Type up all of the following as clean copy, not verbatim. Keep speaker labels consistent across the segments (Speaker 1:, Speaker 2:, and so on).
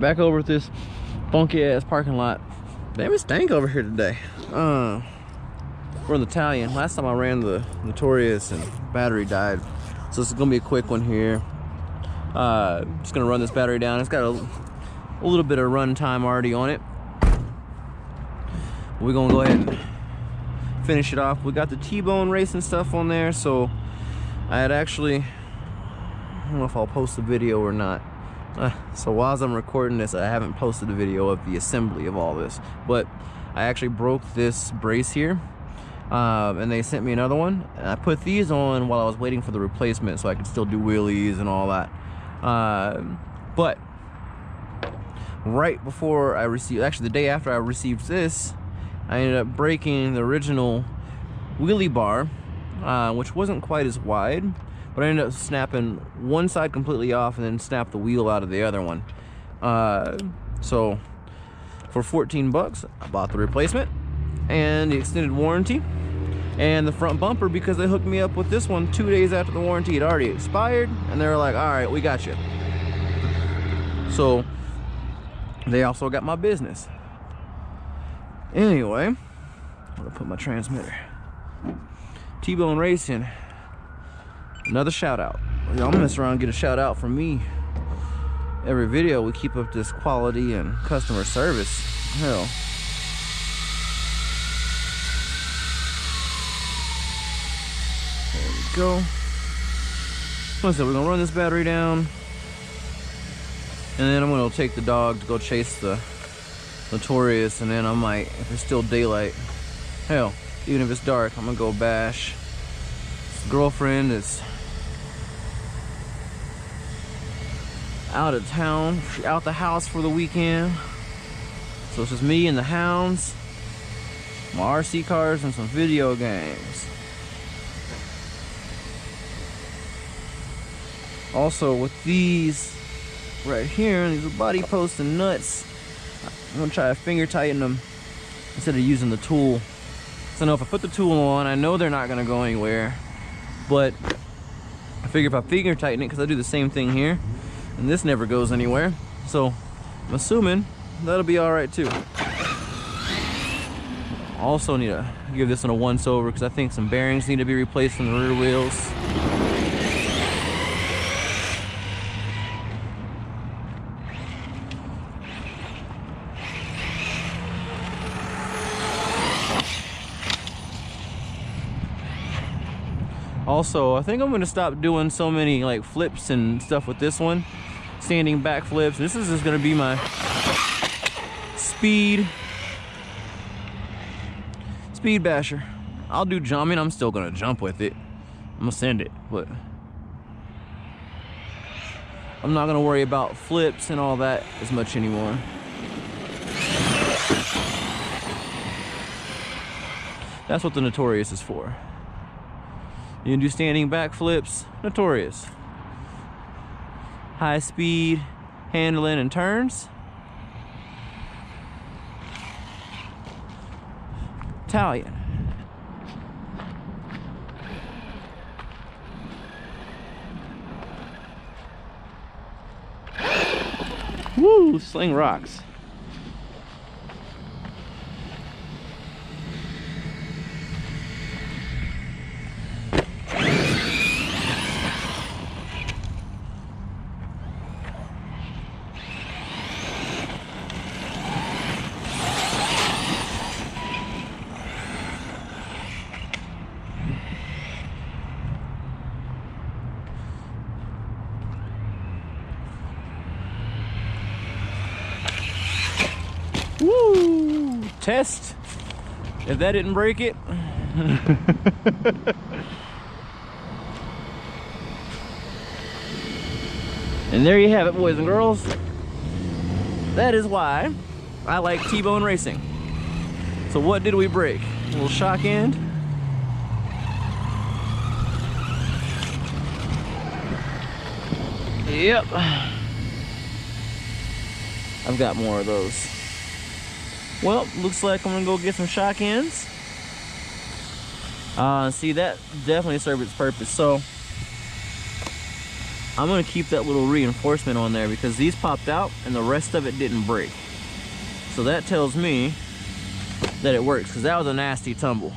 Speaker 1: back over at this funky ass parking lot. Damn, it stank over here today. We're in the Talion. Last time I ran the Notorious and battery died, so this is gonna be a quick one here. Just gonna run this battery down. It's got a little bit of run time already on it. We're gonna go ahead and finish it off. We got the T-bone racing stuff on there, so I had actually, I don't know if I'll post the video or not. So while I'm recording this, I haven't posted a video of the assembly of all this, but I actually broke this brace here, and they sent me another one, and I put these on while I was waiting for the replacement so I could still do wheelies and all that. But right before I received, actually the day after I received this, I ended up breaking the original wheelie bar, which wasn't quite as wide, but I ended up snapping one side completely off and then snapped the wheel out of the other one. So for 14 bucks, I bought the replacement and the extended warranty and the front bumper, because they hooked me up with this one 2 days after the warranty had already expired, and they were like, all right, we got you. So they also got my business. Anyway, I'm gonna put my transmitter. T-bone Racing, another shout out. Y'all mess around and get a shout out from me. Every video we keep up this quality and customer service. Hell, there we go. Like I said, we're gonna run this battery down, and then I'm gonna take the dog to go chase the Notorious, and then I might, if it's still daylight, hell, even if it's dark, I'm gonna go bash. This girlfriend is out of town, out the house for the weekend, so it's just me and the hounds, my RC cars, and some video games. Also, with these right here, these body posts and nuts, I'm gonna try to finger tighten them instead of using the tool. So I know if I put the tool on, I know they're not gonna go anywhere, but I figure if I finger tighten it, because I do the same thing here, and this never goes anywhere, so I'm assuming that'll be all right too. Also need to give this one a once over, because I think some bearings need to be replaced from the rear wheels. Also, I think I'm gonna stop doing so many like flips and stuff with this one, standing back flips. This is just gonna be my speed basher. I'll do jumping. I'm still gonna jump with it. I'm gonna send it, but I'm not gonna worry about flips and all that as much anymore. That's what the Notorious is for. You can do standing back flips, Notorious. High speed handling and turns, Talion. Woo, sling rocks. Woo! Test. If that didn't break it. And there you have it, boys and girls. That is why I like T-bone racing. So what did we break? A little shock end. Yep. I've got more of those. Well, looks like I'm gonna go get some shock ends. See, that definitely served its purpose. So I'm gonna keep that little reinforcement on there because these popped out and the rest of it didn't break. So that tells me that it works, because that was a nasty tumble.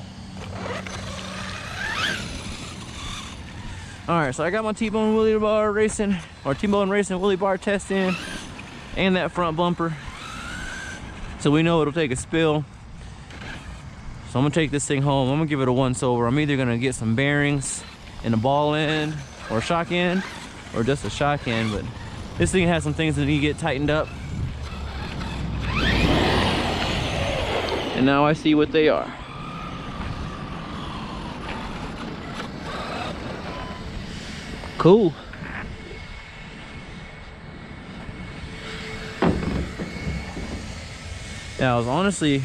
Speaker 1: Alright, so I got my T-bone wheelie bar racing, or T-bone racing wheelie bar test in, and that front bumper. So we know it'll take a spill. So I'm gonna take this thing home. I'm gonna give it a once over. I'm either gonna get some bearings in the ball end or shock end, or just a shock end, but this thing has some things that need to get tightened up. And now I see what they are. Cool. Yeah, I was honestly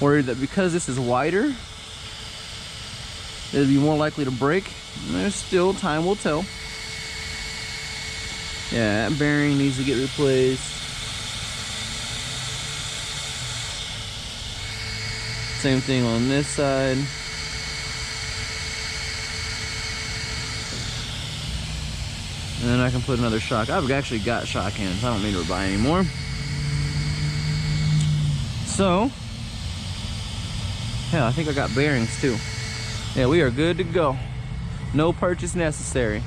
Speaker 1: worried that because this is wider, it'd be more likely to break. There's still, time will tell. Yeah, that bearing needs to get replaced. Same thing on this side. And then I can put another shock. I've actually got shock ends. I don't need to buy any more. So, yeah, I think I got bearings too. Yeah, we are good to go. No purchase necessary.